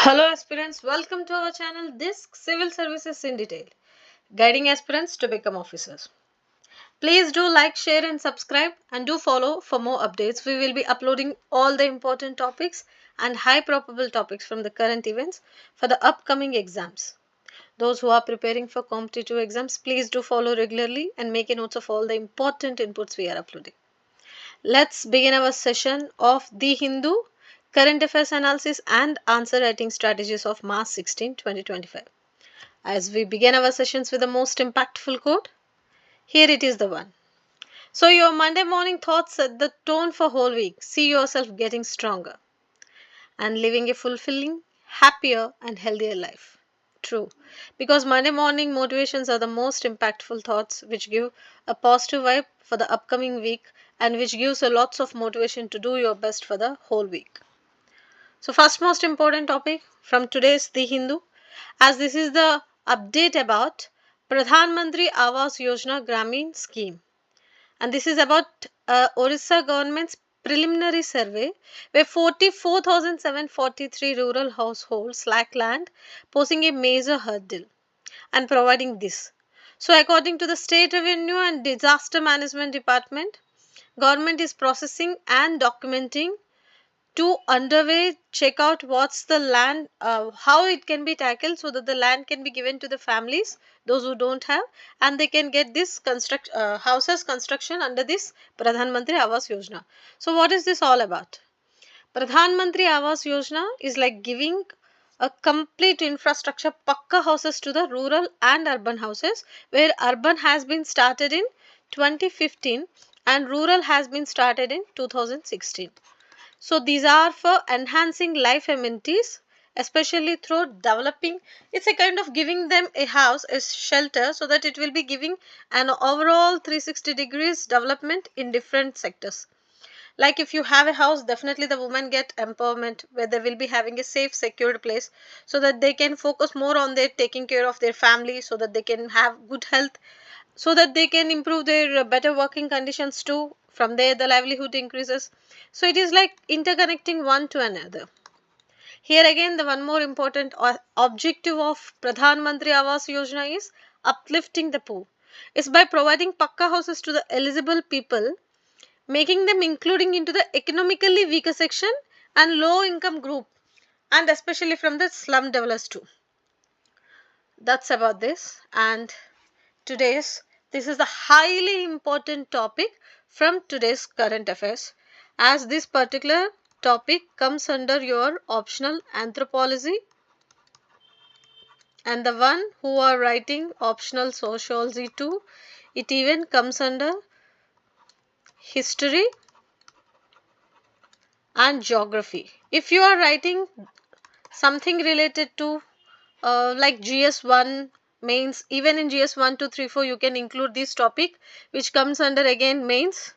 Hello aspirants, welcome to our channel Disc Civil Services in Detail, guiding aspirants to become officers. Please do like, share and subscribe and do follow for more updates. We will be uploading all the important topics and high probable topics from the current events for the upcoming exams. Those who are preparing for competitive exams, please do follow regularly and make a note of all the important inputs we are uploading. Let's begin our session of The Hindu Current Affairs Analysis and Answer Writing Strategies of March 16, 2025. As we begin our sessions with the most impactful quote, here it is the one. So your Monday morning thoughts set the tone for whole week. See yourself getting stronger and living a fulfilling, happier and healthier life. True, because Monday morning motivations are the most impactful thoughts which give a positive vibe for the upcoming week and which gives a lots of motivation to do your best for the whole week. So first most important topic from today's The Hindu, as this is the update about Pradhan Mantri Awas Yojana Gramin scheme, and this is about Orissa government's preliminary survey where 44,743 rural households lack land, posing a major hurdle and providing this. So according to the State Revenue and Disaster Management Department, government is processing and documenting to underway check out what's the land, how it can be tackled so that the land can be given to the families, those who don't have, and they can get this houses construction under this Pradhan Mantri Awas Yojana. So what is this all about? Pradhan Mantri Awas Yojana is like giving a complete infrastructure pakka houses to the rural and urban houses, where urban has been started in 2015 and rural has been started in 2016. So these are for enhancing life amenities, especially through developing. It's a kind of giving them a house, a shelter, so that it will be giving an overall 360 degrees development in different sectors. Like if you have a house, definitely the women get empowerment where they will be having a safe, secured place so that they can focus more on their taking care of their family, so that they can have good health, so that they can improve their better working conditions too. From there the livelihood increases. So it is like interconnecting one to another. Here again the one more important objective of Pradhan Mantri Awas Yojana is uplifting the poor. Is by providing pakka houses to the eligible people, making them including into the economically weaker section and low income group, and especially from the slum dwellers too. That's about this. And this is the highly important topic from today's current affairs, as this particular topic comes under your optional anthropology, and the one who are writing optional sociology too, it even comes under history and geography. If you are writing something related to like GS1 mains, even in GS1 2 3 4 you can include this topic which comes under again mains,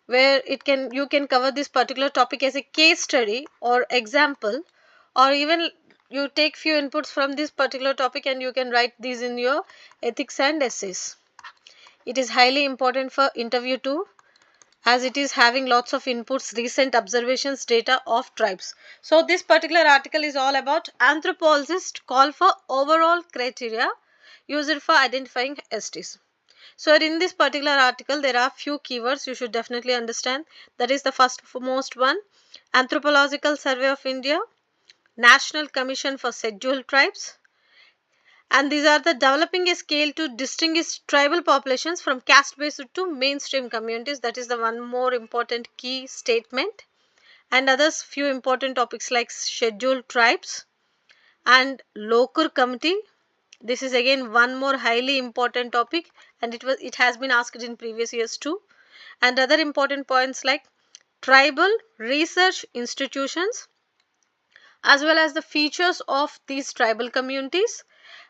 where you can cover this particular topic as a case study or example, or even you take few inputs from this particular topic and you can write these in your ethics and essays. It is highly important for interview too, as it is having lots of inputs, recent observations, data of tribes. So this particular article is all about anthropologists call for overall criteria used for identifying STs. So in this particular article there are few keywords you should definitely understand. That is the first most one, Anthropological Survey of India, National Commission for Scheduled Tribes, and these are the developing a scale to distinguish tribal populations from caste based to mainstream communities. That is the one more important key statement. And others few important topics like scheduled tribes and Lokur committee. This is again one more highly important topic, and it has been asked in previous years too. And other important points like tribal research institutions, as well as the features of these tribal communities,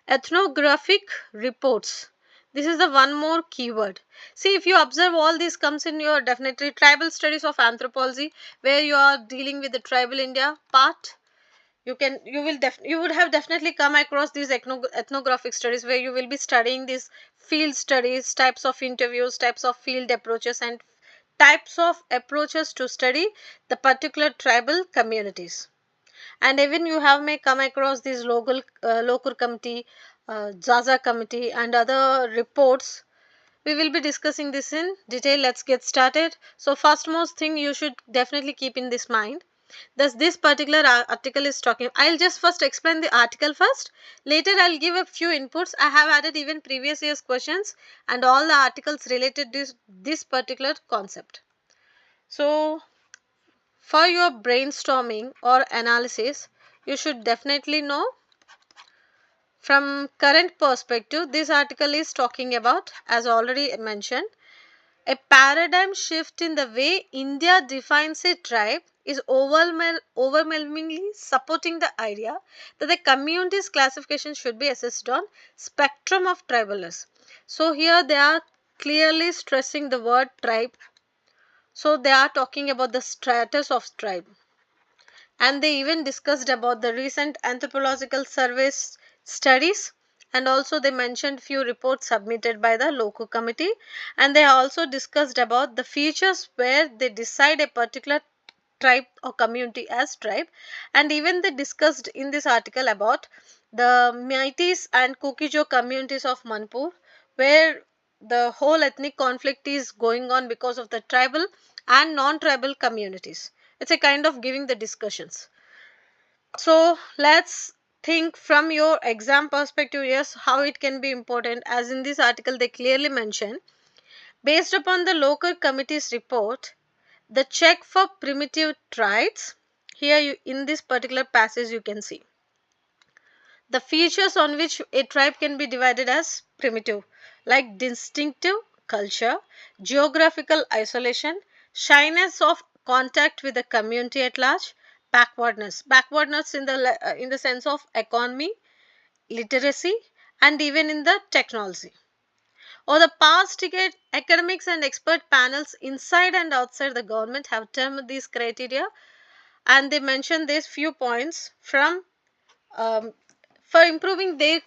ethnographic reports. This is the one more keyword. See, if you observe, all this comes in your definitely tribal studies of anthropology, where you are dealing with the tribal India part. You would have definitely come across these ethnographic studies, where you will be studying these field studies, types of interviews, types of field approaches, and types of approaches to study the particular tribal communities. And even you have may come across these local committee, Zaza committee and other reports. We will be discussing this in detail. Let's get started. So first most thing you should definitely keep in this mind. Thus this particular article is talking. I'll just first explain the article first. Later I'll give a few inputs. I have added even previous year's questions and all the articles related to this particular concept. So for your brainstorming or analysis, you should definitely know from current perspective, this article is talking about, as already mentioned, a paradigm shift in the way India defines a tribe is overwhelmingly supporting the idea that the community's classification should be assessed on spectrum of tribalness. So here they are clearly stressing the word tribe. So they are talking about the status of tribe. And they even discussed about the recent anthropological surveys studies, and also they mentioned few reports submitted by the local committee, and they also discussed about the features where they decide a particular tribe or community as tribe, and even they discussed in this article about the Meiteis and Kukijo communities of Manipur, where the whole ethnic conflict is going on because of the tribal and non-tribal communities. It's a kind of giving the discussions. So let's think from your exam perspective, yes, how it can be important. As in this article they clearly mention, based upon the local committee's report, the check for primitive tribes, here you, in this particular passage you can see the features on which a tribe can be divided as primitive, like distinctive culture, geographical isolation, shyness of contact with the community at large, backwardness in the sense of economy, literacy, and even in the technology. Over the past decade, academics and expert panels inside and outside the government have termed these criteria, and they mention these few points from um, for improving their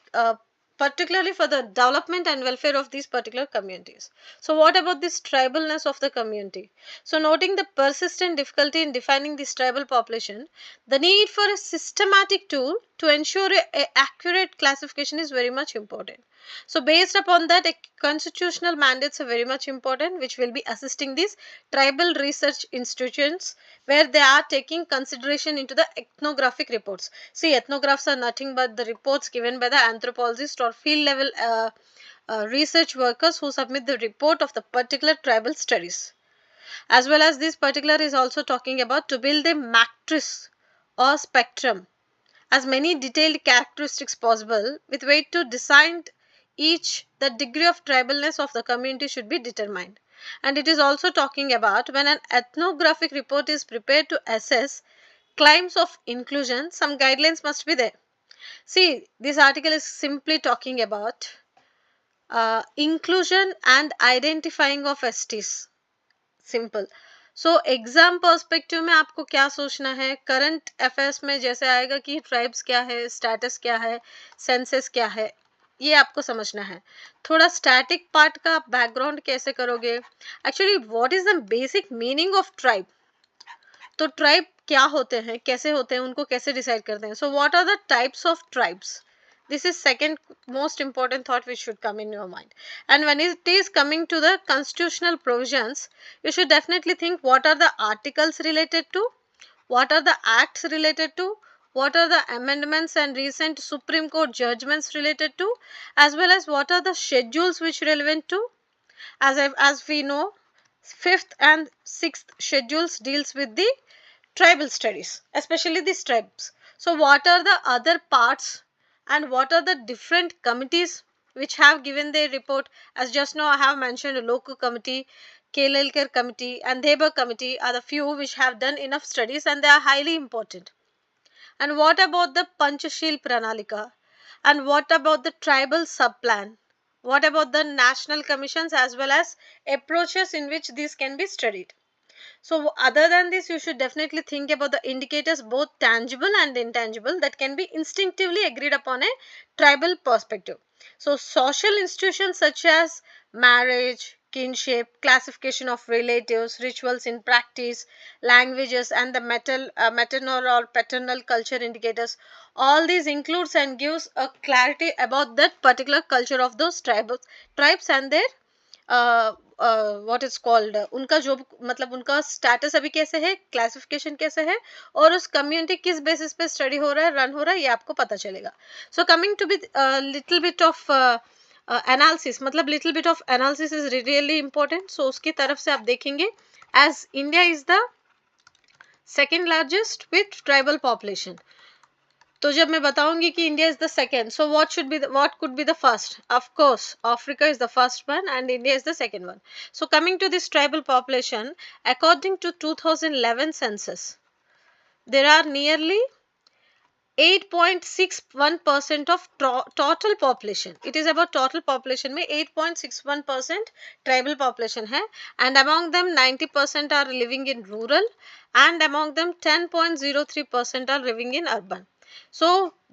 particularly for the development and welfare of these particular communities. So what about this tribalness of the community? So noting the persistent difficulty in defining this tribal population, the need for a systematic tool to ensure a accurate classification is very much important. So based upon that, a constitutional mandates are very much important, which will be assisting these tribal research institutions, where they are taking consideration into the ethnographic reports. See, ethnographs are nothing but the reports given by the anthropologists or field level research workers who submit the report of the particular tribal studies. As well as this particular is also talking about to build a matrix or spectrum as many detailed characteristics possible with way to design each the degree of tribalness of the community should be determined. And it is also talking about when an ethnographic report is prepared to assess claims of inclusion, some guidelines must be there. See, this article is simply talking about inclusion and identifying of STs. Simple so exam perspective में आपको क्या सोचना है current affairs में जैसे आएगा कि tribes क्या है स्टेटस क्या है सेंसस क्या है ये आपको समझना है थोड़ा स्टैटिक पार्ट का आप बैकग्राउंड कैसे करोगे actually what is the basic meaning of tribe तो ट्राइब क्या होते हैं कैसे होते हैं उनको कैसे डिसाइड करते हैं so what are the types of tribes this is second most important thought which should come in your mind. And when it is coming to the constitutional provisions, you should definitely think what are the articles related to, what are the acts related to, what are the amendments and recent Supreme Court judgments related to, as well as what are the schedules which relevant to. As we know, fifth and sixth schedules deals with the tribal studies, especially these tribes. So what are the other parts and what are the different committees which have given their report? As just now I have mentioned, a local committee, Kelelkar committee and Debar committee are the few which have done enough studies and they are highly important. And what about the Panchashil Pranalika? And what about the tribal subplan? What about the national commissions as well as approaches in which these can be studied? So other than this, you should definitely think about the indicators both tangible and intangible that can be instinctively agreed upon a tribal perspective. So social institutions such as marriage, kinship, classification of relatives, rituals in practice, languages, and the maternal or paternal culture indicators. All these includes and gives a clarity about that particular culture of those tribes and their what is called उनका जो मतलब उनका status अभी कैसे है, classification कैसे है, और उस कम्युनिटी किस बेसिस पे स्टडी हो रहा है, रन हो रहा है, ये आपको पता चलेगा. So coming to be little bit of analysis, मतलब little bit of analysis is really important. So उसकी तरफ से आप देखेंगे as India is the second largest with tribal population. तो जब मैं बताऊंगी कि India is the second, so what could be the first? Of course Africa is the first one and India is the second one. So coming to this tribal population, according to 2011 census, there are nearly 8.61% of total population. It is about total population में 8.61% tribal population है, and among them 90% are living in rural, and among them 10.03% are living in urban. So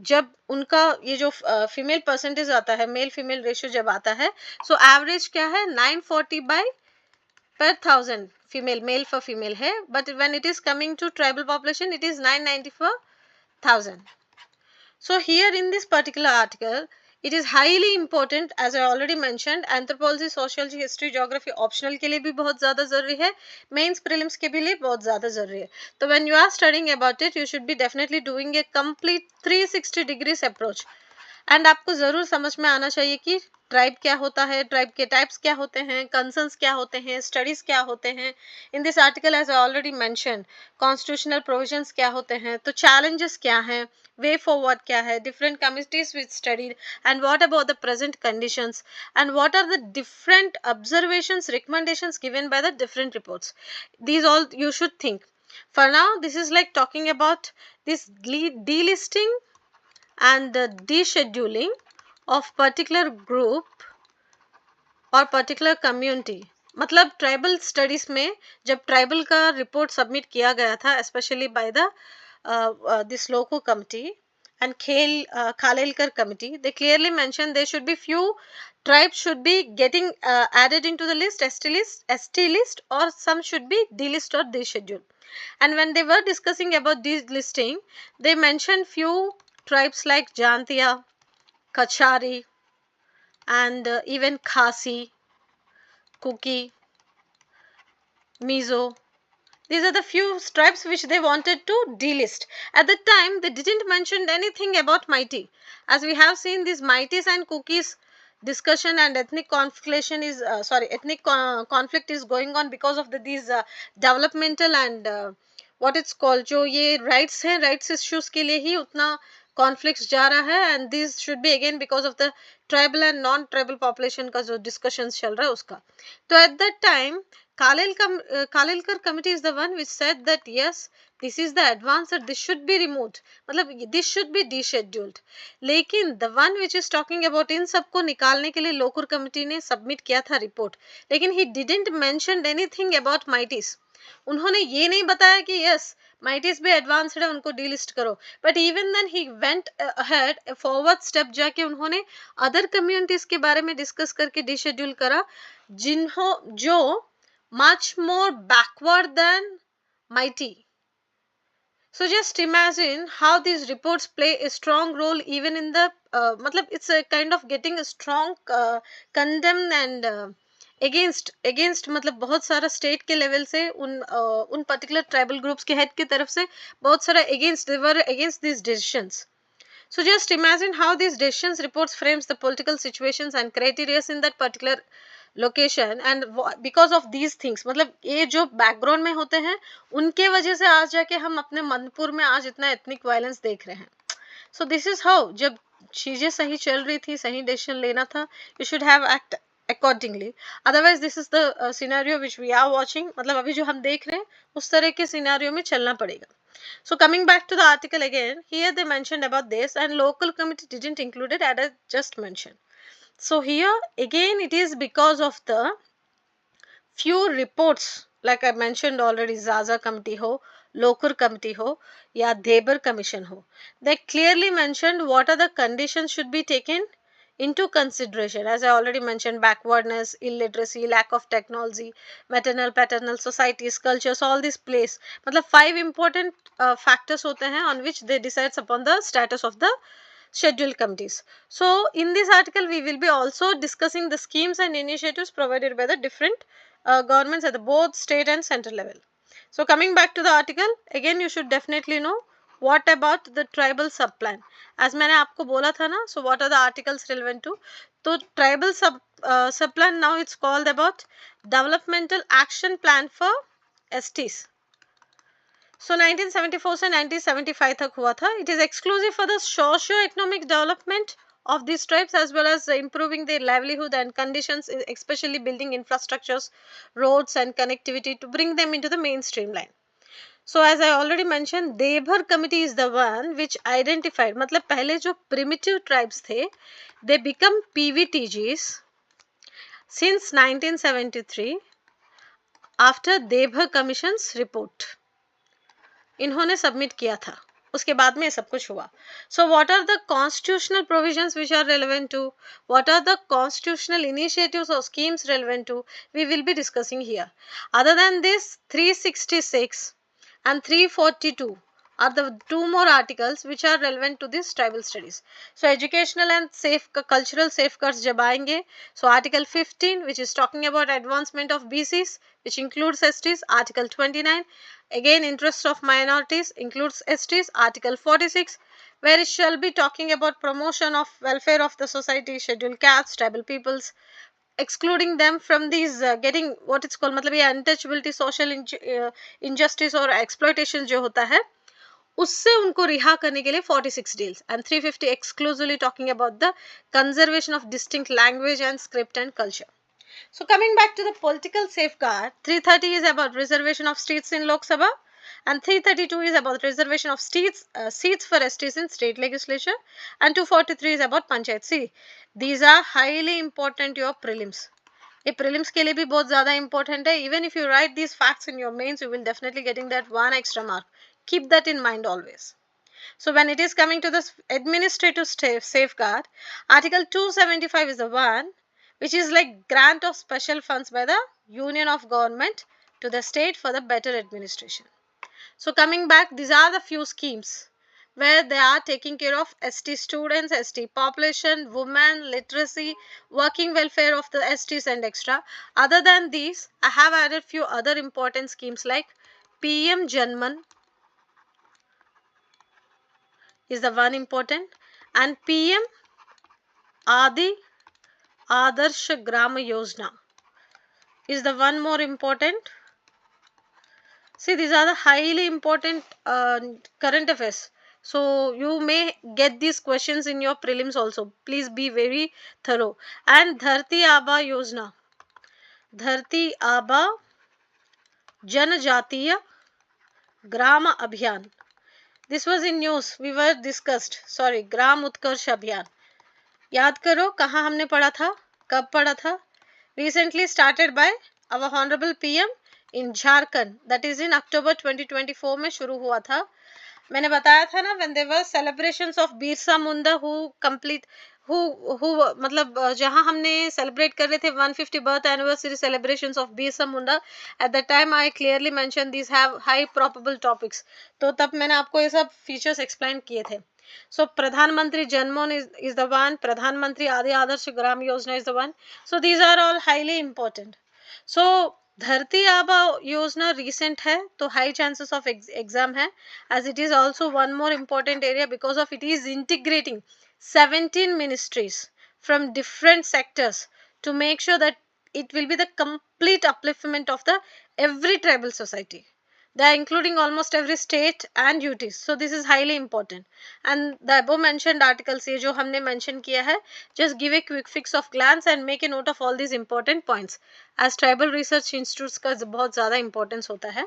जब उनका ये जो female percentage आता है, male female ratio जब आता है, so एवरेज क्या है, 940 by per thousand female, male for female है, but when it is coming to tribal population it is 994,000. So here in this particular article, it is highly important, as I already mentioned, anthropology, sociology, history, geography optional के लिए भी बहुत ज़्यादा ज़रूरी है, mains prelims के भी लिए बहुत ज़्यादा ज़रूरी है. तो when you are studying about it, you should be definitely doing a complete 360 degrees approach. And आपको ज़रूर समझ में आना चाहिए कि ट्राइब क्या होता है, ट्राइब के टाइप्स क्या होते हैं, कंसर्न्स क्या होते हैं, स्टडीज़ क्या होते हैं. In this article as I already mention, constitutional provisions क्या होते हैं, तो चैलेंजेस क्या हैं, वे फॉरवर्ड क्या है, different committees which studied, and what about the present conditions, and what are the different observations, recommendations given by the different reports. These all you should think. For now, this is like talking about this delisting and the descheduling of particular group और particular community. मतलब tribal studies में जब tribal का report submit किया गया था, specially by the this loco committee and Khalelkar committee, they clearly mentioned there should be few tribes should be getting added into the list, ST list, or some should be delist or descheduled. And when they were discussing about delisting, they mentioned few tribes like Jantia, Kachari, and even Khasi, Kuki, Mizo. These are the few tribes which they wanted to delist. At the time, they didn't mention anything about Meitei. As we have seen, these Meiteis and Kukis discussion and ethnic confliction is conflict is going on because of these developmental and what it's called, जो ये rights हैं, rights issues के लिए ही उतना conflicts जा रहा है, and these should be again because of the tribal and non-tribal population का जो discussions चल रहा है उसका. तो at that time Khalelkar committee is the one which said that yes, this is the advanced, this should be removed, मतलब this should be descheduled. लेकिन the one which is talking about इन सबको निकालने के लिए लोकुर कमिटी ने submit किया था report, लेकिन he didn't mention anything about Meiteis. उन्होंने ये नहीं बताया कि yes, Meiteis भी एडवांस्ड है, उनको डीलिस्ट करो. But even then he went ahead, forward step जाके उन्होंने अदर कम्युनिटीज के बारे में डिस्कस करके डिशेड्यूल करा, जो much more backward than Meitei. So just imagine how these reports play a strong role even in the matlab it's a kind of getting a strong condemn and against मतलब बहुत सारा state के level से उन particular tribal groups के head की तरफ से बहुत सारा against these decisions. So just imagine how these decisions reports frames the political situations and criteria in that particular location, and because of these things, मतलब ये जो बैकग्राउंड में होते हैं उनके वजह से आज जाके हम अपने मनपुर में आज इतना एथनिक वायलेंस देख रहे हैं. सो दिस इज हाउ, जब चीजें सही चल रही थी, सही डिसीजन लेना था, you should have act accordingly. Otherwise this is the scenario which we are watching, मतलब अभी जो हम देख रहे हैं उस तरह के सिनेरियो में चलना पड़ेगा. So coming back to the article again, here they mentioned about this, and local committee didn't include it as I just mentioned. So here again it is because of the few reports, like I mentioned already, Zaza committee ho, Lokur committee ho, या Debar commission ho, they clearly mentioned what are the conditions should be taken into consideration. As I already mentioned, backwardness, illiteracy, lack of technology, maternal paternal societies, cultures, all these plays. मतलब 5 important factors होते हैं on which they decides upon the status of the scheduled committees. So in this article we will be also discussing the schemes and initiatives provided by the different governments at the both state and central level. So coming back to the article, again you should definitely know what about the tribal subplan. As मैंने आपको बोला था ना, so what are the articles relevant to? तो tribal subplan, now it's called about developmental action plan for STs. So 1974 से 1975 तक हुआ था. It is exclusive for the socio-economic development of these tribes as well as improving their livelihood and conditions, especially building infrastructures, roads and connectivity to bring them into the mainstream line. So as I already mentioned, Devbhar committee is the one which identified, मतलब पहले जो primitive tribes थे, they become PVTGs since 1973 after Devbhar commission's report. इन्होंने submit किया था, उसके बाद में ये सब कुछ हुआ. So what are the constitutional provisions which are relevant to? What are the constitutional initiatives or schemes relevant to? We will be discussing here. Other than this, 366 and 342 are the two more articles which are relevant to this tribal studies. So educational and safe cultural safeguards जब आएंगे, so article 15 which is talking about advancement of BCs which includes STs, article 29 again interest of minorities includes STs, article 46 where it shall be talking about promotion of welfare of the society, scheduled castes, tribal peoples, excluding them from these getting what it's called, मतलब ये untouchability, social injustice और exploitation जो होता है उससे उनको रिहा करने के लिए 46 deals and 350 exclusively talking about the conservation of distinct language and script and culture. So coming back to the political safeguard, 330 is about reservation of seats in Lok Sabha and 332 is about reservation of seats for STs in state legislature and 243 is about panchayat. See, these are highly important your prelims. ये prelims के लिए भी बहुत ज़्यादा important है. Even if you write these facts in your mains, you will definitely getting that one extra mark. Keep that in mind always. So when it is coming to this administrative safeguard, Article 275 is the one which is like grant of special funds by the union of government to the state for the better administration. So coming back, these are the few schemes where they are taking care of ST students, ST population, women, literacy, working welfare of the STs and extra. Other than these, I have added few other important schemes like PM Janman is the one important and PM Adi Adarsh Gram Yojana is the one more important. See, these are the highly important current affairs. So you may get these questions in your prelims also. Please be very thorough. And Dharti Aba Yojana. Dharti Aba Janajatiya Grama Abhiyan. This was in news. We were discussed. Sorry, Gram Utkarsh Abhiyan. याद करो कहाँ हमने पढ़ा था, कब पढ़ा था. Recently started by our honorable PM in Jharkhand, that is in October 2024 में शुरू हुआ था. मैंने बताया था ना when there were celebrations of Birsa Munda who मतलब जहाँ हमने celebrate कर रहे थे 150 birth anniversary celebrations of Birsa Munda, at that time I clearly mentioned these have high probable topics. तो तब मैंने आपको ये सब features explain किए थे. So Pradhan Janman is the one, Pradhan Mantri Adi Adarsh Gram Yojana is the one. So these are all highly important. So धरती आबा योजना recent है तो high chances of exam है, as it is also one more important area because of it is integrating 17 ministries from different sectors to make sure that it will be the complete upliftment of the every tribal society. They are including almost every state and UTs. So this is highly important. And the above mentioned articles ये जो हमने mention किया है, just give a quick fix of glance and make a note of all these important points. As tribal research institutes का बहुत ज़्यादा importance होता है.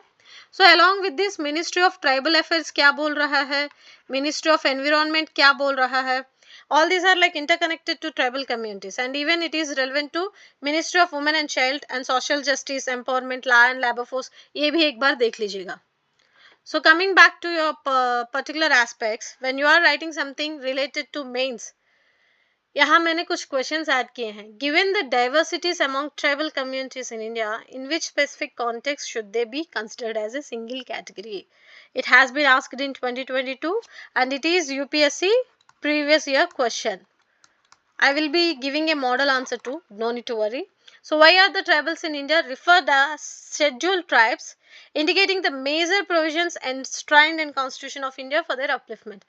So along with this, Ministry of Tribal Affairs क्या बोल रहा है, Ministry of Environment क्या बोल रहा है, all these are like interconnected to tribal communities and even it is relevant to Ministry of Women and Child and Social Justice, Empowerment, Law and Labor Force. ये भी एक बार देख लीजिएगा. So coming back to your particular aspects, when you are writing something related to mains, यहाँ मैंने कुछ questions add किए हैं. Given the diversities among tribal communities in India, in which specific context should they be considered as a single category? It has been asked in 2022 and it is UPSC previous year question. I will be giving a model answer too, no need to worry. So why are the tribals in India referred as scheduled tribes, indicating the major provisions enshrined in Constitution of India for their upliftment?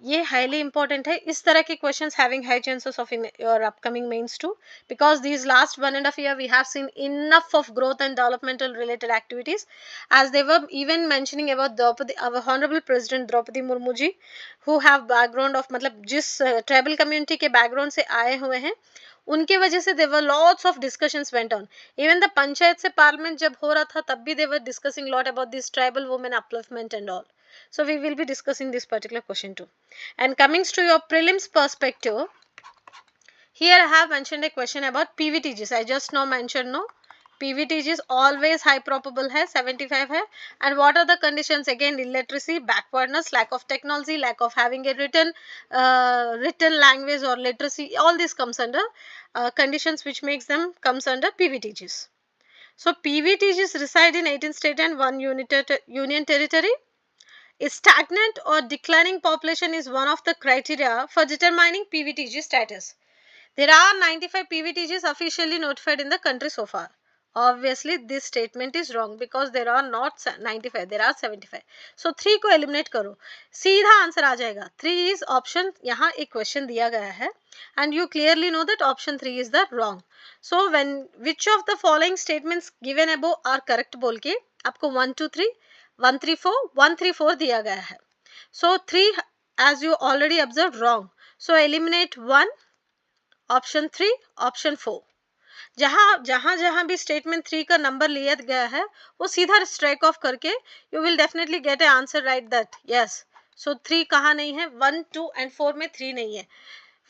ये highly important है. इस तरह के questions having high chances of in your upcoming mains too, because these last 1.5 years we have seen enough of growth and developmental related activities, as they were even mentioning about Draupadi, our honorable president Draupadi Murmu ji, who have background of मतलब जिस tribal community के background से आए हुए हैं, उनके वजह से there were lots of discussions went on. Even the panchayat से parliament जब हो रहा था तब भी they were discussing lot about this tribal women upliftment and all. So we will be discussing this particular question too. And coming to your prelims perspective, here I have mentioned a question about PVTGs. I just now mentioned no. PVTGs always high probable hai, 75 hai. And what are the conditions? Again, illiteracy, backwardness, lack of technology, lack of having a written language or literacy. All this comes under conditions which makes them comes under PVTGs. So PVTGs reside in 18 states and 1 union territory. A stagnant or declining population is one of the criteria for determining PVTG status. There are 95 PVTGs officially notified in the country so far. Obviously, this statement is wrong because there are not 95, there are 75. So 3 को eliminate करो, सीधा answer आ जाएगा. 3 is option, यहाँ एक question दिया गया है and you clearly know that option 3 is the wrong. So when which of the following statements given above are correct बोल के आपको 1, 2, 3 134 134 दिया गया है. So 3 as you already observed wrong. So eliminate 1, option 3, option 4. जहां भी स्टेटमेंट 3 का number लिया गया है वो सीधा स्ट्राइक ऑफ करके you will definitely get a answer right that yes. So 3 कहाँ नहीं है, 1, 2 and 4 में 3 नहीं है.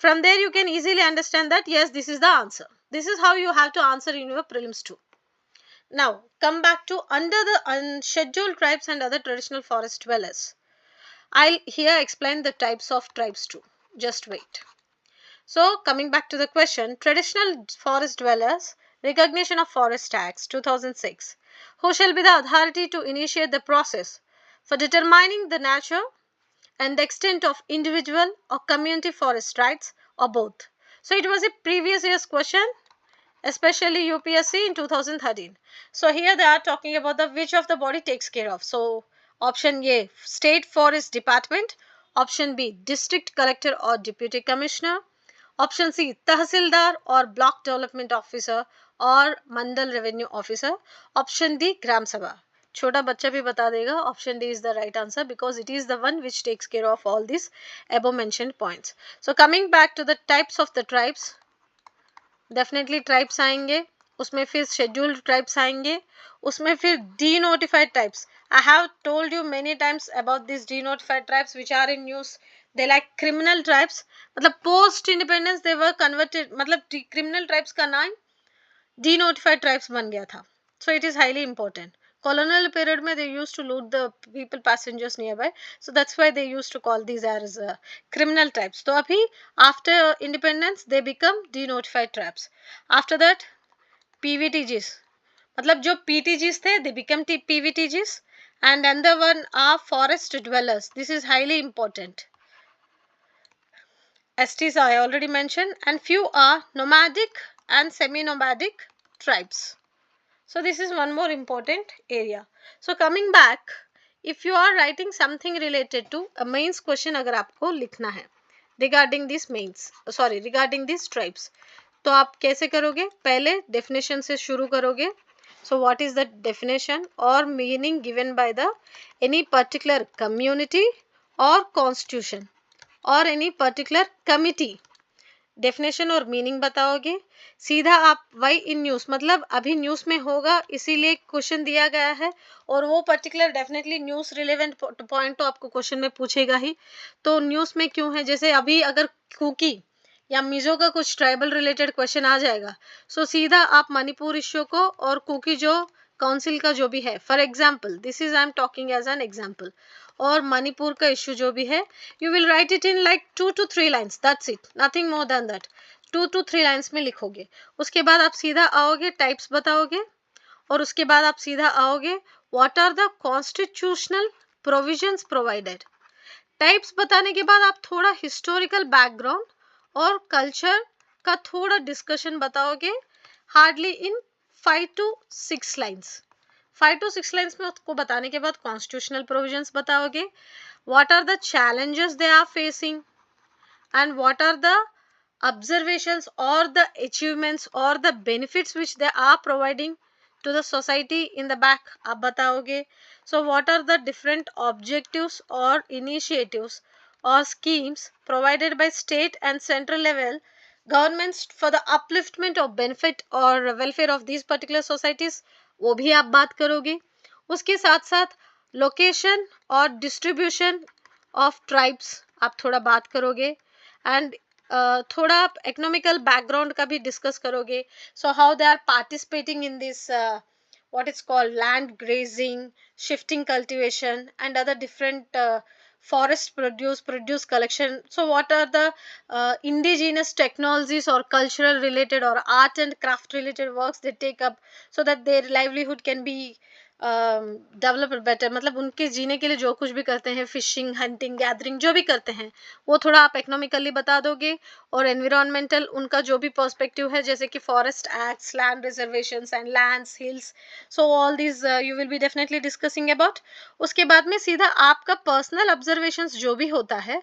From there you can easily understand that yes, this is the answer. This is how you have to answer in your prelims too. Now, come back to under the unscheduled tribes and other traditional forest dwellers. I'll here explain the types of tribes too. Just wait. So, coming back to the question, traditional forest dwellers, recognition of forest tax 2006. Who shall be the authority to initiate the process for determining the nature and the extent of individual or community forest rights or both? So, it was a previous year's question, especially UPSC in 2013. So here they are talking about the which of the body takes care of. So option A, State Forest Department. Option B, District Collector or Deputy Commissioner. Option C, Tahsildar or Block Development Officer or Mandal Revenue Officer. Option D, Gram Sabha. छोटा बच्चा भी बता देगा. Option D is the right answer because it is the one which takes care of all these above mentioned points. So coming back to the types of the tribes, definitely tribes आएंगे, उसमें फिर scheduled tribes आएंगे, उसमें फिर denotified tribes. I have told you many times about this denotified tribes which are in news. They like criminal tribes, मतलब post independence they were converted, मतलब criminal tribes का नाम denotified tribes बन गया था. So it is highly important. Colonial period में they used to loot the people passengers nearby, so that's why they used to call these as criminal tribes. तो अभी after independence they become denotified tribes. After that PVTGs, मतलब जो PTGs थे they become PVTGs, and another one are forest dwellers. This is highly important. STs I already mentioned, and few are nomadic and semi-nomadic tribes. So this is one more important area. So coming back, if you are writing something related to a mains question अगर आपको लिखना है regarding this mains, regarding these tribes, तो आप कैसे करोगे? पहले definition से शुरू करोगे. So what is the definition or meaning given by the any particular community or constitution or any particular committee? Definition और मीनिंग बताओगे. सीधा आप वाई इन न्यूज़, मतलब अभी न्यूज़ में होगा इसीलिए क्वेश्चन दिया गया है और वो particular definitely news relevant point तो आपको क्वेश्चन में पूछेगा ही. तो न्यूज़ में क्यों है, जैसे अभी अगर कुकी या मिजो का कुछ ट्राइबल रिलेटेड क्वेश्चन आ जाएगा, सो सीधा आप मणिपुर इश्यू को और कुकी जो काउंसिल का जो भी है, for example this is I am talking as an example, और मणिपुर का इश्यू जो भी है, you will write it in like 2 to 3 lines, that's it, nothing more than that. 2 to 3 lines में लिखोगे. उसके बाद आप सीधा आओगे टाइप्स बताओगे, और उसके बाद आप सीधा आओगे what are the constitutional provisions provided. Types बताने के बाद आप थोड़ा हिस्टोरिकल बैकग्राउंड और कल्चर का थोड़ा डिस्कशन बताओगे, hardly in 5 to 6 lines. 5 to 6 lines में उसको बताने के बाद कॉन्स्टिट्यूशनल प्रोविजंस बताओगे, what are the challenges they are facing, and what are the observations or the achievements or the benefits which they are providing to the society in the back, आप बताओगे. So what are the different objectives or initiatives or schemes provided by state and central level governments for the upliftment of benefit or welfare of these particular societies, वो भी आप बात करोगे. उसके साथ साथ लोकेशन और डिस्ट्रीब्यूशन ऑफ ट्राइब्स आप थोड़ा बात करोगे, एंड थोड़ा आप इकोनॉमिकल बैकग्राउंड का भी डिस्कस करोगे. So how they are participating in this what is called land grazing, shifting cultivation, and other different forest produce collection. So what are the indigenous technologies or cultural related or art and craft related works they take up so that their livelihood can be develop better, मतलब उनके जीने के लिए जो कुछ भी करते हैं, फिशिंग, हंटिंग, गैदरिंग, जो भी करते हैं वो थोड़ा आप इकोनॉमिकली बता दोगे. और एनवायरमेंटल उनका जो भी पर्सपेक्टिव है, जैसे कि forest acts, land reservations and lands, hills, so all this you will be definitely discussing about. उसके बाद में सीधा आपका पर्सनल ऑब्जर्वेशंस जो भी होता है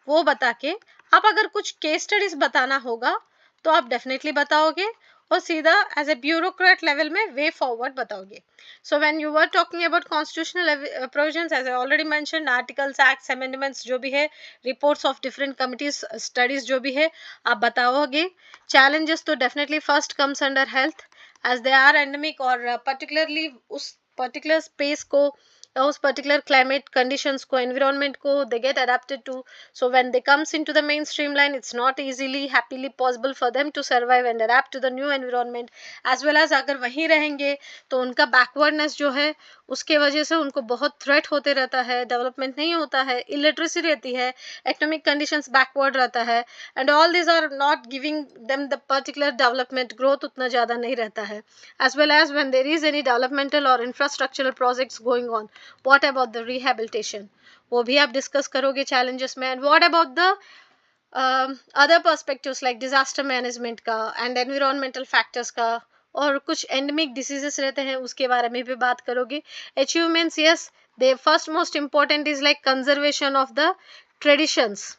वो बता के, आप अगर कुछ केस स्टडीज बताना होगा तो आप डेफिनेटली बताओगे, और सीधा एज ए ब्यूरोक्रेट लेवल में वे फॉरवर्ड बताओगे. So when you were talking about constitutional provisions, as I already mentioned, articles, acts, amendments जो भी है, reports of different committees, studies जो भी है, आप बताओगे. Challenges तो definitely first comes under health, as they are endemic और particularly उस particular space को, उस particular climate conditions को, environment को they get adapted to. So when they comes into the mainstream line, it's not easily happily possible for them to survive and adapt to the new environment. as well as अगर वहीं रहेंगे तो उनका backwardness जो है उसके वजह से उनको बहुत थ्रेट होते रहता है, डेवलपमेंट नहीं होता है, इलिटरेसी रहती है, इकोनॉमिक कंडीशंस बैकवर्ड रहता है, and all this are not giving them the particular development, growth उतना ज़्यादा नहीं रहता है. As well as when there is any developmental और infrastructural projects going on, what about the rehabilitation, वो भी आप डिस्कस करोगे चैलेंजेस में. And what about the other perspectives like disaster management का एंड एनवायरमेंटल फैक्टर्स का, और कुछ एंडेमिक डिसीजेस रहते हैं उसके बारे में भी बात करोगे. Achievements, yes, they first most important is like conservation of the traditions,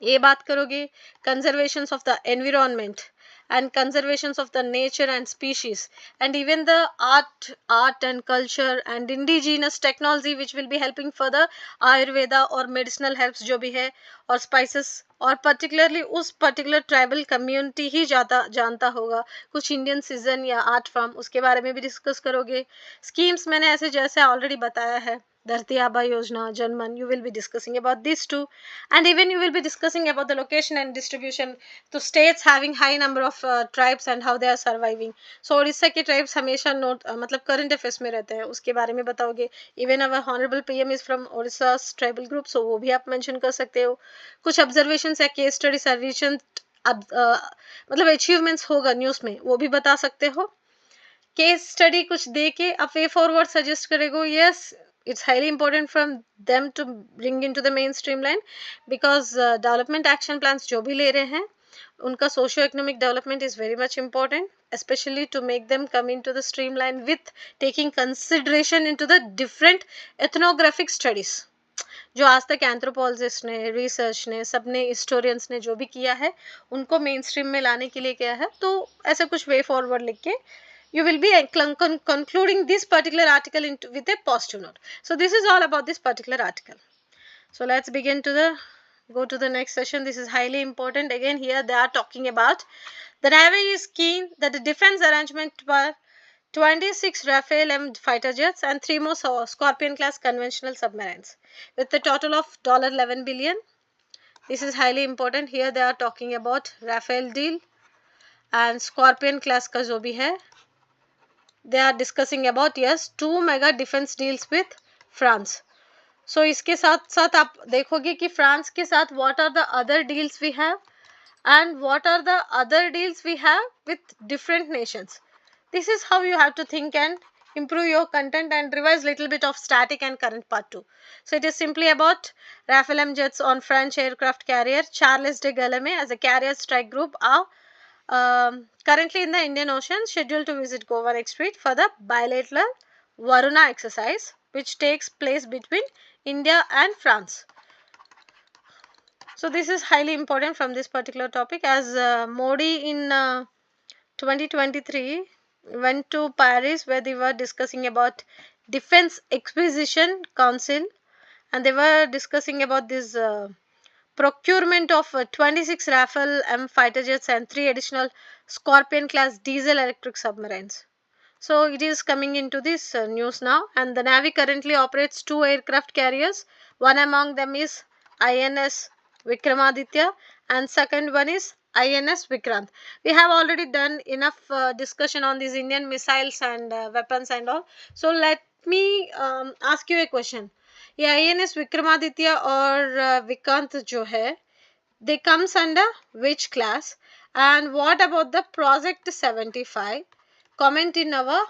ये बात करोगे. Conservation of the environment and conservations of the nature and species, and even the art and culture and indigenous technology which will be helping for the ayurveda or medicinal herbs जो भी है, और spices, और particularly उस particular tribal community ही जानता होगा कुछ Indian season या आर्ट फॉर्म, उसके बारे में भी डिस्कस करोगे. स्कीम्स मैंने ऐसे जैसे ऑलरेडी बताया है, धरती आबा योजना, जनमन, you will be discussing about these two, and even you will be discussing about the location and distribution to states having high number of tribes and how they are surviving. So Orissa के tribes हमेशा note मतलब current affairs में रहते हैं, उसके बारे में बताओगे. even our honorable PM is from Odisha's tribal group, so वो भी आप mention कर सकते हो. कुछ observations या case studies are recent मतलब achievements होगा न्यूज़ में, वो भी बता सकते हो. केस स्टडी कुछ दे के आप वे फॉरवर्ड सजेस्ट करेगो. Yes, it's highly important from them to bring into the mainstream line, because development action plans जो भी ले रहे हैं उनका socio economic development is very much important, especially to make them come into the streamline with taking consideration into the different ethnographic studies जो आज तक anthropologist ने, रिसर्च ने, सबने, हिस्टोरियंस ने जो भी किया है उनको मेन स्ट्रीम में लाने के लिए किया है. तो ऐसा कुछ वे फॉरवर्ड लिख के you will be concluding this particular article with a positive note. So this is all about this particular article. So let's begin to go to the next session. This is highly important. Again, here they are talking about the Navy is keen that the defense arrangement were 26 Rafale M fighter jets and 3 more Scorpion class conventional submarines with a total of $11 billion. This is highly important. Here they are talking about Rafale deal and Scorpion class का जो भी है, they are discussing about, yes, 2 mega defense deals with France. सो इसके साथ साथ आप देखोगे कि फ्रांस के साथ what are the other deals we have and what are the other deals we have with different nations. This is how you have to think and improve your content and revise little bit of static and current part 2. So it is simply about Rafale jets on French aircraft carrier Charles de Gaulle as a carrier strike group are currently in the Indian Ocean, scheduled to visit Goa next week for the bilateral Varuna exercise which takes place between India and France. So this is highly important from this particular topic, as Modi in 2023 went to Paris where they were discussing about Defense Acquisition Council, and they were discussing about this procurement of 26 Rafale M fighter jets and 3 additional Scorpion class diesel electric submarines. So it is coming into this news now, and the Navy currently operates 2 aircraft carriers. One among them is INS Vikramaditya and second one is INS Vikrant. We have already done enough discussion on these Indian missiles and weapons and all. So let me ask you a question. ये INS Vikramaditya और Vikrant जो है, they comes under which class, and what about the project 75? Comment in our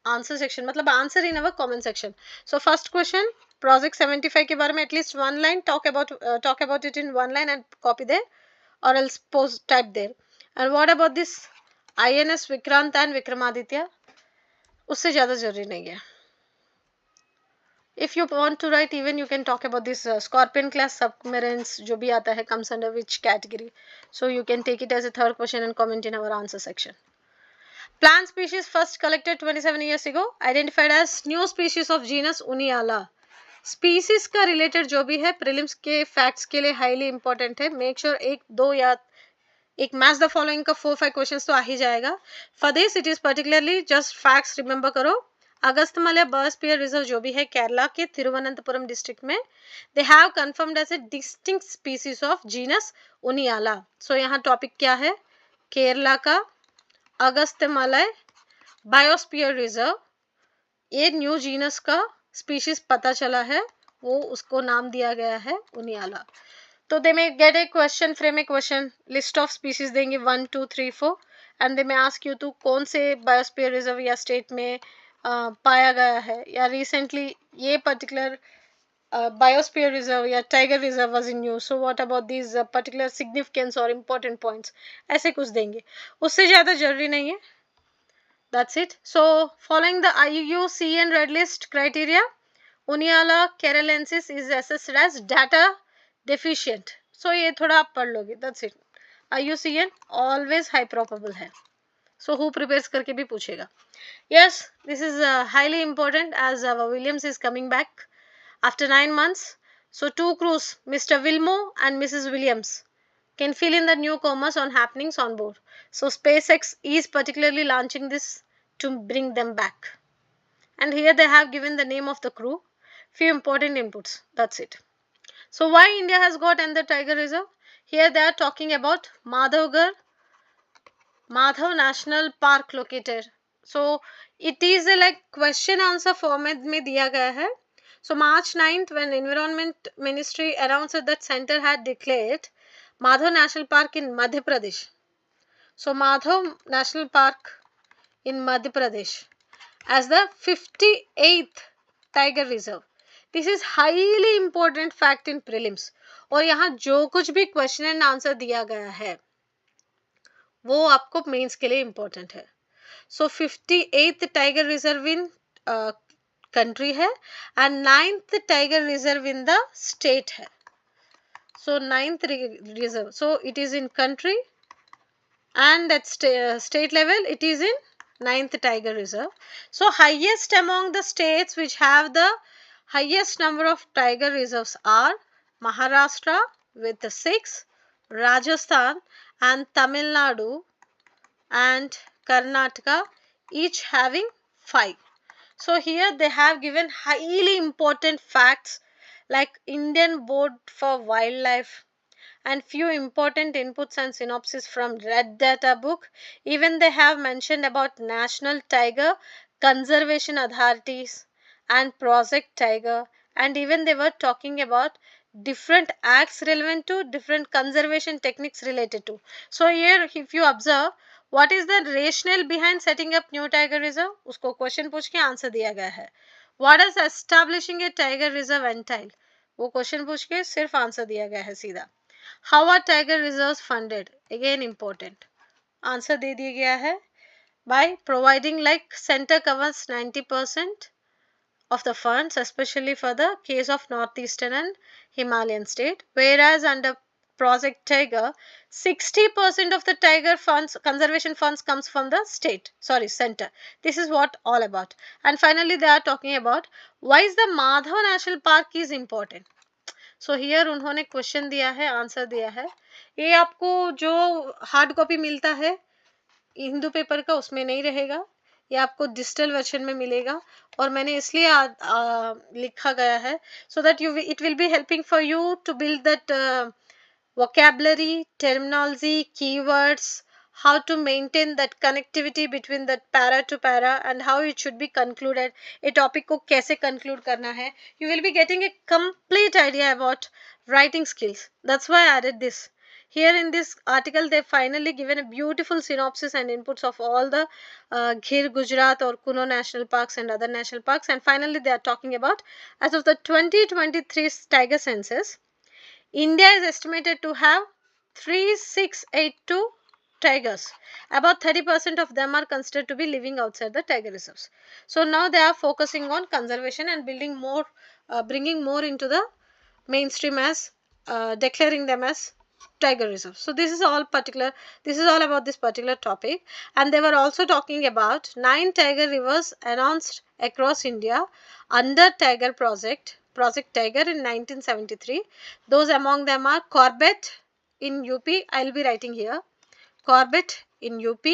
answer section, मतलब answer in our comment section. So first question, project 75 के बारे में at least one line talk about it in one line and copy there, or else post type there. And what about this INS Vikrant and Vikramaditya? उससे ज़्यादा जरूरी नहीं है. If you want to write, even you can talk about this Scorpion class submarines जो भी आता है comes under which category. So you can take it as a third question and comment in our answer section. Plant species first collected 27 years ago, identified as new species of genus Uniala. Species का related जो भी है prelims के facts के लिए highly important है. Make sure एक दो या एक match the following का 4-5 questions तो आ ही जाएगा. For this it is particularly just facts remember करो. अगस्तमलय बर्ड स्पीयर रिजर्व जो भी है केरला के तिरुवनंतपुरम डिस्ट्रिक्ट में, they have confirmed as a distinct species of genus Uniyala. So यहाँ टॉपिक क्या है, केरला का अगस्त्यमलय बायोस्फीयर रिजर्व, ये न्यू जीनस का स्पीशीज पता चला है, वो उसको नाम दिया गया है उनियाला. तो दे में gate A question, frame A question, list of species देंगे 1 2 3 4 एंड दे में आस्क यू टू कौन से बायोस्फीयर रिजर्व या स्टेट में पाया गया है, या रिसेंटली ये पर्टिकुलर बायोस्फीयर रिजर्व या tiger reserve was in use, so what about this particular significance और इम्पोर्टेंट पॉइंट्स, ऐसे कुछ देंगे, उससे ज़्यादा जरूरी नहीं है. That's it. So following the IUCN Red List criteria, Uniala केरलेंसिस is assessed as data deficient. So ये थोड़ा आप पढ़ लोगे. That's it. IUCN always high probable है. So who prepares करके भी पूछेगा. Yes, this is highly important as Williams is coming back after 9 months. So two crews, Mr. Wilmore and Mrs. Williams, can fill in the newcomers on happenings on board. So SpaceX is particularly launching this to bring them back. And here they have given the name of the crew, few important inputs. That's it. So why India has got another tiger reserve? Here they are talking about Madhavgarh Madhav National Park located. So it is a like question answer format में दिया गया है. So March 9th, when Environment Ministry announced that center had declared Madhav National Park in Madhya Pradesh. So Madhav National Park in Madhya Pradesh as the 58th tiger reserve. This is highly important fact in prelims. और यहाँ जो कुछ भी question and answer दिया गया है वो आपको मेंस के लिए इम्पोर्टेंट है. So 58th tiger reserve in country है and 9th tiger reserve in the state है. So 9th reserve, so it is in country and at state level it is in 9th tiger reserve. So highest among the states which have the highest number of tiger reserves are Maharashtra with 6, Rajasthan and Tamil Nadu and Karnataka each having 5. So here they have given highly important facts like Indian Board for Wildlife and few important inputs and synopsis from Red Data book. Even they have mentioned about National Tiger Conservation Authorities and Project Tiger and even they were talking about different acts relevant to different conservation techniques related to. So here if you observe, what is the rationale behind setting up new tiger reserve, उसको question पूछ के answer दिया गया है. What is establishing a tiger reserve entail, वो question पूछ के सिर्फ आंसर दिया गया है सीधा. How are tiger reserves funded, again important, answer दे दिया गया है by providing like center covers 90% of the funds, especially for the case of northeastern and Himalayan state, whereas under Project Tiger, 60% of the tiger funds, conservation funds, comes from the state, sorry, center. This is what all about. And finally, they are talking about why is the Madhav National Park is important. So here उन्होंने question दिया है, answer दिया है. ये आपको जो hard copy मिलता है हिंदू पेपर का उसमें नहीं रहेगा, ये आपको डिजिटल वर्जन में मिलेगा. और मैंने इसलिए लिखा गया है so that you it will be helping for you to build that vocabulary, terminology, keywords, how to maintain that connectivity between that para to para and how it should be concluded. A topic को कैसे conclude करना है. You will be getting a complete idea about writing skills. That's why I added this. Here in this article, they finally given a beautiful synopsis and inputs of all the Ghir, Gujarat or Kuno national parks and other national parks. And finally, they are talking about as of the 2023 tiger census, India is estimated to have 3682 tigers. About 30% of them are considered to be living outside the tiger reserves. So now they are focusing on conservation and building more, bringing more into the mainstream as declaring them as tiger reserves. So this is all particular, this is all about this particular topic. And they were also talking about 9 tiger rivers announced across India under Tiger Project Tiger in 1973. Those among them are Corbett in UP, I'll be writing here, Corbett in UP,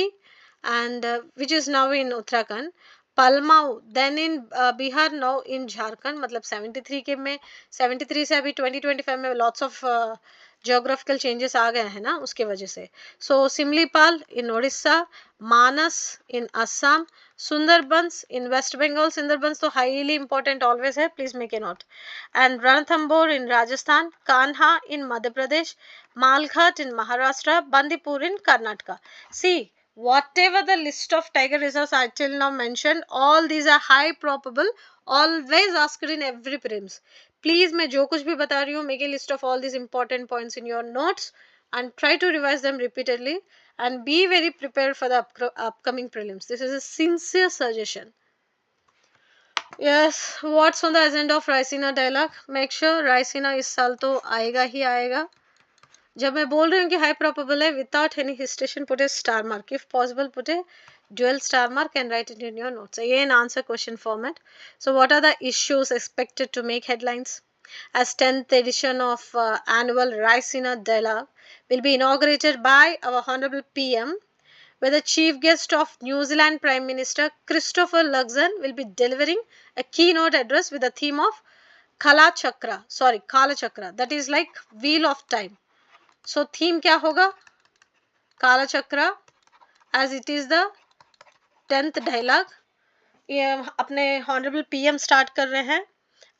and which is now in Uttarakhand. Palmau then in Bihar, now in Jharkhand. मतलब 73 के में 73 से अभी 2025 में lots of geographical changes आ गए हैं ना उसके वजह से. So Simlipal in Odisha, Manas in Assam, Sundarbans in West Bengal. Sundarbans तो highly important always है, please make a note. And Ranthambore in Rajasthan, Kanha in Madhya Pradesh, Malghat in Maharashtra, Bandipur in Karnataka. See, whatever the list of tiger reserves I till now mentioned, all these are high probable, always asked in every prelims. Please मैं जो कुछ भी बता रही हूँ, make a list of all these important points in your notes and try to revise them repeatedly and be very prepared for the upcoming prelims. This is a sincere suggestion. Yes, what's on the agenda of Raisina dialogue? Make sure Raisina इस साल तो आएगा ही आएगा. जब मैं बोल रही हूँ कि हाई प्रोबेबल है, without any hesitation put A star mark, if possible put A dual star mark and write it in your notes. Again, answer question format. So what are the issues expected to make headlines? As 10th edition of annual Raisina Dialogue will be inaugurated by our Honorable PM, where the chief guest of New Zealand Prime Minister Christopher Luxon will be delivering a keynote address with the theme of Kala Chakra, that is like Wheel of Time. So theme क्या होगा? Kala Chakra, as it is the 10th dialogue. ये अपने Honorable PM start कर रहे हैं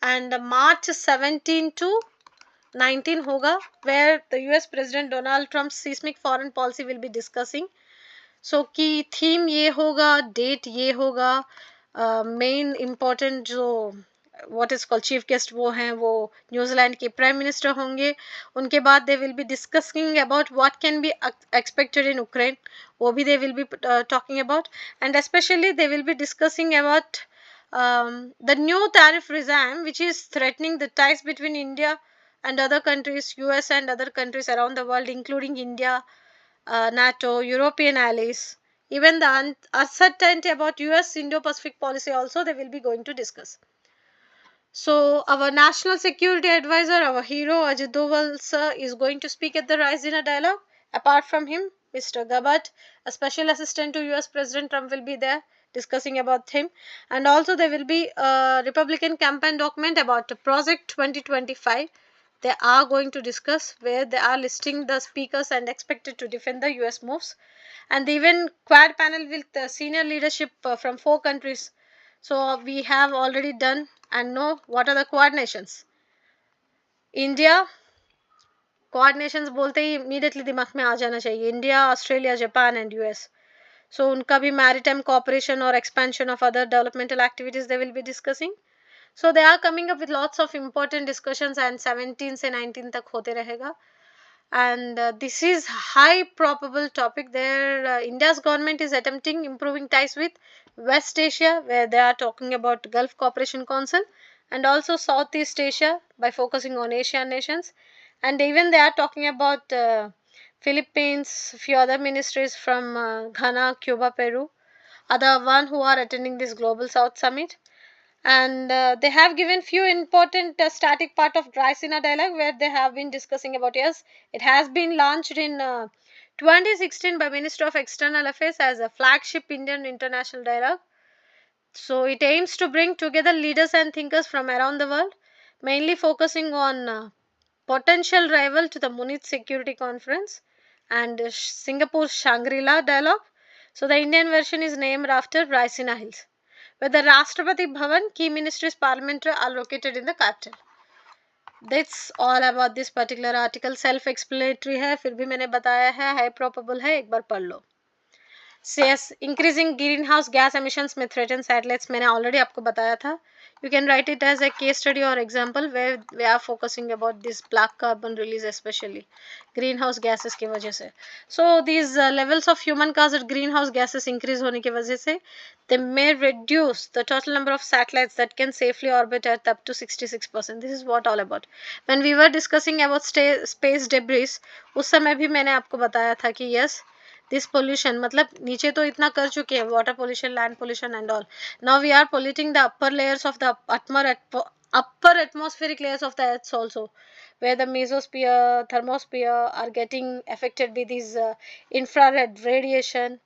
and March 17 to 19 होगा, where the US President Donald Trump's seismic foreign policy will be discussing. So की theme ये होगा, date ये होगा, main important जो what is called chief guest वो हैं, वो न्यूजीलैंड के प्राइम मिनिस्टर होंगे. उनके बाद they will be discussing about what can be expected in Ukraine, वो भी they will be talking about, and especially they will be discussing about the new tariff regime which is threatening the ties between India and other countries, US and other countries around the world, including India, NATO, European allies. Even the uncertainty about US Indo-Pacific policy also they will be going to discuss. So our National Security Advisor, our hero Ajit Doval sir, is going to speak at the Raisina Dialogue. Apart from him, Mr. Gabat, a special assistant to US President Trump, will be there discussing about him. And also there will be a Republican campaign document about Project 2025. They are going to discuss, where they are listing the speakers and expected to defend the US moves. And even Quad panel with the senior leadership from 4 countries. So we have already done and know what are the Quad nations. India, Quad nations बोलते ही immediately दिमाग में आ जाना चाहिए India, Australia, Japan and US. So उनका भी maritime cooperation और expansion of other developmental activities they will be discussing. So they are coming up with lots of important discussions and 17 से 19 तक होते रहेगा. And this is high probable topic there. India's government is attempting improving ties with West Asia, where they are talking about Gulf Cooperation Council, and also Southeast Asia by focusing on Asian nations. And even they are talking about Philippines, few other ministries from Ghana, Cuba, Peru are the one who are attending this Global South Summit. And they have given few important static part of Raisina dialogue, where they have been discussing about, yes, it has been launched in 2016 by Minister of External Affairs as a flagship Indian international dialogue. So it aims to bring together leaders and thinkers from around the world, mainly focusing on potential rival to the Munich Security Conference and Singapore Shangri-La dialogue. So the Indian version is named after Raisina Hills, where the Rashtrapati Bhavan, key ministries, parliament are located in the capital. That's all about this particular article. Self explanatory है, फिर भी मैंने बताया है, high probable है, एक बार पढ़ लो. Says increasing greenhouse gas emissions may threaten satellites. मैंने already आपको बताया था. You can write it as a case study or example where we are focusing about this black carbon release, especially greenhouse gases की वजह से. So these levels of human caused greenhouse gases increase होने की वजह से they may reduce the total number of satellites that can safely orbit Earth up to 66%. This is what all about. When we were discussing about space debris, उस समय भी मैंने आपको बताया था कि yes, this pollution, मतलब नीचे तो इतना कर चुके हैं, water pollution, land pollution and all. Now we are polluting the upper layers of the upper atmospheric layers of the earth also, where the mesosphere, thermosphere are getting affected with this infrared radiation,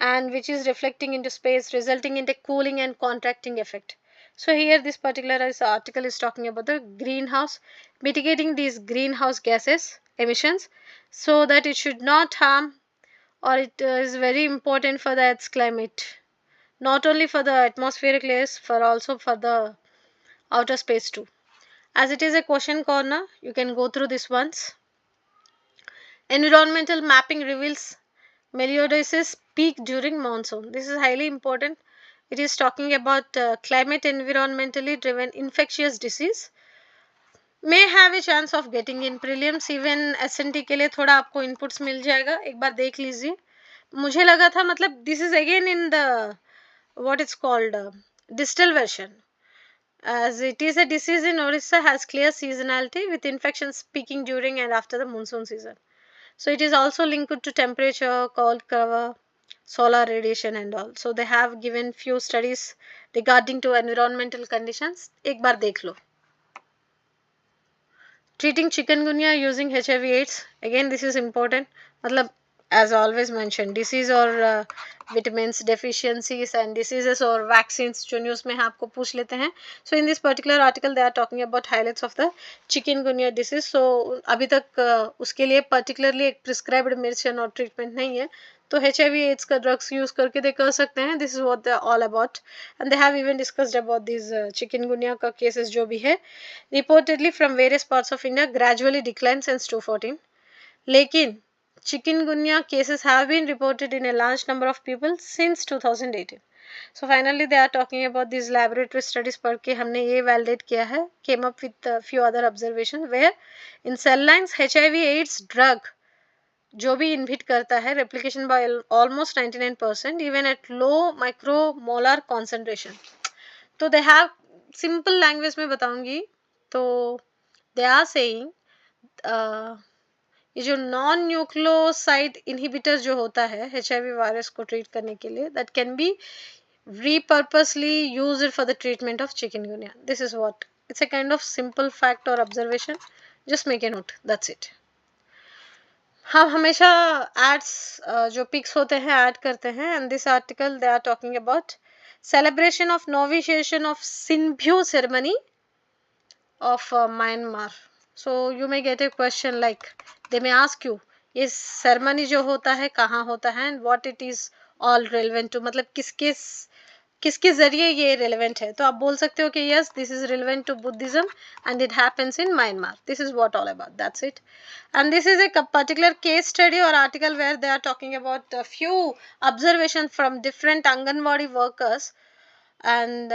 and which is reflecting into space, resulting in the cooling and contracting effect. So here this particular article is talking about the greenhouse, mitigating these greenhouse gases emissions so that it should not harm, or it is very important for the Earth's climate, not only for the atmospheric layers, for also for the outer space too. As it is a question corner, you can go through this once. Environmental mapping reveals melioidosis peak during monsoon. This is highly important. It is talking about climate environmentally driven infectious disease may have a chance of getting in prelims. Even SNT के लिए थोड़ा आपको inputs मिल जाएगा, एक बार देख लीजिए. मुझे लगा था, मतलब this is again in the what it's called distal version, as it is a disease in Orissa, has clear seasonality with infections peaking during and after the monsoon season. So it is also linked to temperature, cold cover, solar radiation and all. So they have given few studies regarding to environmental conditions. एक बार देख लो. Treating chikungunya using HIV/AIDS. Again, this is important. मतलब as always mentioned, disease or vitamins deficiencies and diseases or vaccines जो news में आपको पूछ लेते हैं. So in this particular article they are talking about highlights of the chikungunya disease. So अभी तक उसके लिए particularly एक prescribed medicine और treatment नहीं है, तो HIV/AIDS का drugs use करके दे कर सकते हैं. This is what they are all about, and they have even discussed about these chikungunya का cases जो भी है, reportedly from various parts of India gradually declined since 2014. लेकिन chikungunya cases have been reported in a large number of people since 2018. So finally they are talking about these laboratory studies पढ़ के हमने ये validate किया है, came up with a few other observations where in cell lines HIV/AIDS drug जो भी inhibit करता है replication by almost 99% even at low micromolar concentration. तो they have simple language में बताऊंगी, तो they are saying ये जो नॉन न्यूक्लियोसाइड इनहिबिटर जो होता है HIV वायरस को ट्रीट करने के लिए, that can be repurposely used for the treatment of chikungunya. This is what, it's a kind of simple fact or observation, just make a note, that's it. हम हमेशा ads जो pics होते हैं add करते हैं, and this article they are talking about celebration of novitiation of Sinbhu ceremony of Myanmar. So you may get a question like they may ask you ये ceremony जो होता है कहाँ होता है and what it is all relevant to, मतलब किसके किसके जरिए ये रिलेवेंट है, तो आप बोल सकते हो कि yes this is relevant to Buddhism and it happens in Myanmar. This is what all about, that's it. And this is a particular case study or article where they are talking about a few observations from different Anganwadi workers and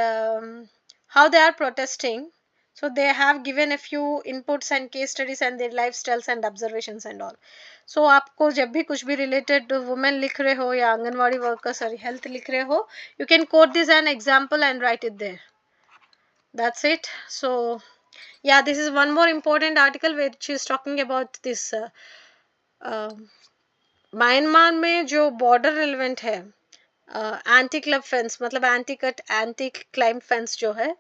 how they are protesting. So they have given a few inputs and case studies and their lifestyles and observations and all. So आपको जब भी कुछ भी related to women लिख रहे हो या anganwadi workers और health लिख रहे हो, you can quote this an example and write it there. That's it. So yeah, this is one more important article which is talking about this Myanmar में जो बॉर्डर रिलेवेंट है, एंटी क्लब फेंस मतलब anti cut anti climb fence जो है,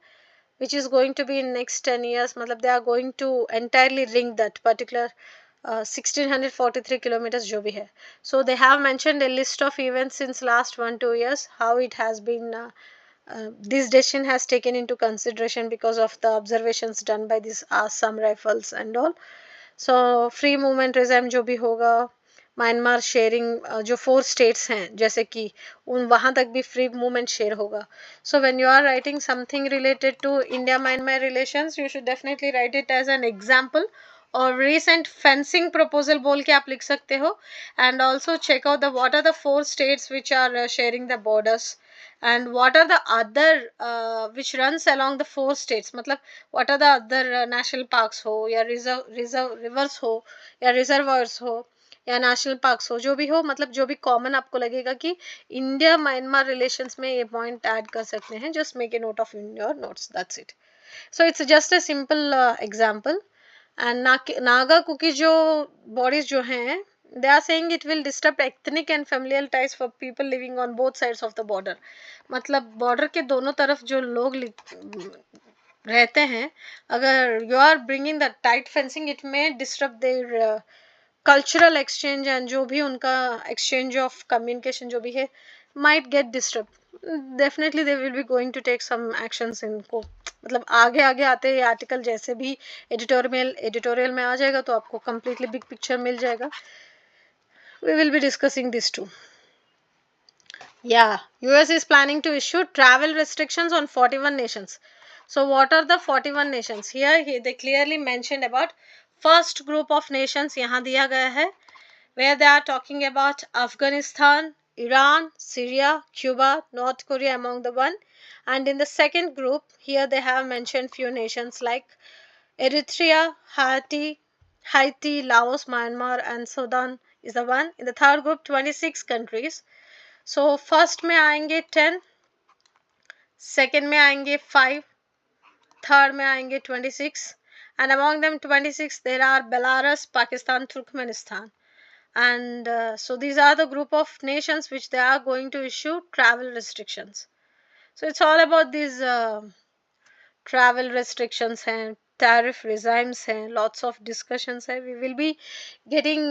which is going to be in next 10 years, मतलब they are going to entirely ring that particular 1643 kilometers जो भी है. So they have mentioned a list of events since last 1-2 years, how it has been this decision has taken into consideration because of the observations done by these Assam rifles and all. So free movement regime जो भी होगा, Myanmar sharing जो 4 states हैं जैसे कि उन वहाँ तक भी फ्री मूवमेंट शेयर होगा. So when you are writing something related to India Myanmar relations, you should definitely write it as an example और रिसेंट फेंसिंग प्रपोजल बोल के आप लिख सकते हो. And also check out the what are the 4 states which are sharing the borders and what are the other which runs along the 4 states, मतलब what are the other national parks हो या reserve reverse हो या reservoirs हो या national parks हो, जो भी हो, मतलब जो भी कॉमन आपको लगेगा कि इंडिया म्यांमार रिलेशंस में ये पॉइंट ऐड कर सकते हैं, just make a note of in your notes, that's it. So it's just a simple example. And Naga Kuki जो बॉडीज जो हैं, they are saying it will disrupt ethnic and familial ties for people living on both sides of the border. मतलब border के दोनों तरफ जो लोग रहते हैं, अगर you are bringing the tight fencing, it may disturb their cultural exchange and जो भी उनका एक्सचेंज ऑफ कम्युनिकेशन जो भी है might get disturb. Definitely they will be going to take some actions इनको. मतलब आगे आगे आते ये आर्टिकल जैसे भी एडिटोरियल में आ जाएगा तो आपको कंप्लीटली बिग पिक्चर मिल जाएगा. We will be discussing this too. Yeah, US is planning to issue travel restrictions on 41 nations. So what are the 41 nations? Here they clearly mentioned about first group of nations यहाँ दिया गया है, where they are talking about Afghanistan, Iran, Syria, Cuba, North Korea among the one. And in the second group, here they have mentioned few nations like Eritrea, Haiti, Laos, Myanmar and Sudan is the one. In the third group, 26 countries. So first में आएंगे 10, second में आएंगे 5, third में आएंगे 26, and among them 26 there are Belarus, Pakistan, Turkmenistan. And so these are the group of nations which they are going to issue travel restrictions. So it's all about these travel restrictions and tariff regimes हैं, lots of discussions है. We will be getting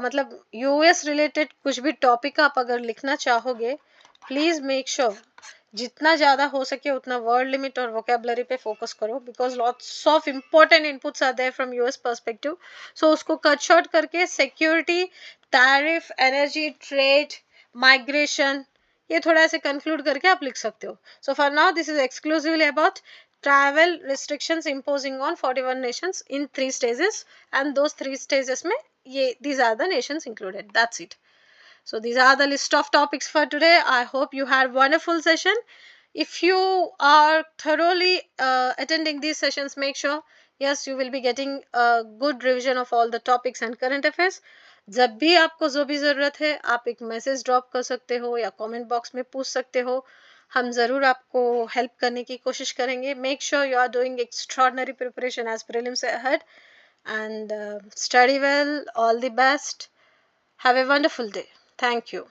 मतलब US related कुछ भी topic आप अगर लिखना चाहोगे, please make sure जितना ज़्यादा हो सके उतना word limit और vocabulary पे focus करो, because lots of important inputs are there from US perspective. So उसको cut short करके security, tariff, energy, trade, migration ये थोड़ा ऐसे conclude करके आप लिख सकते हो. So for now this is exclusively about travel restrictions imposing on 41 nations in 3 stages, and those 3 stages में ये these are the nations included. That's it. So these are the list of topics for today. I hope you had wonderful session. If you are thoroughly attending these sessions, make sure yes you will be getting a good revision of all the topics and current affairs. जब भी आपको जो भी ज़रूरत है आप एक message drop कर सकते हो या कमेंट बॉक्स में पूछ सकते हो, हम ज़रूर आपको हेल्प करने की कोशिश करेंगे. Make sure you are doing extraordinary preparation as prelims ahead and study well. All the best. Have a wonderful day. Thank you.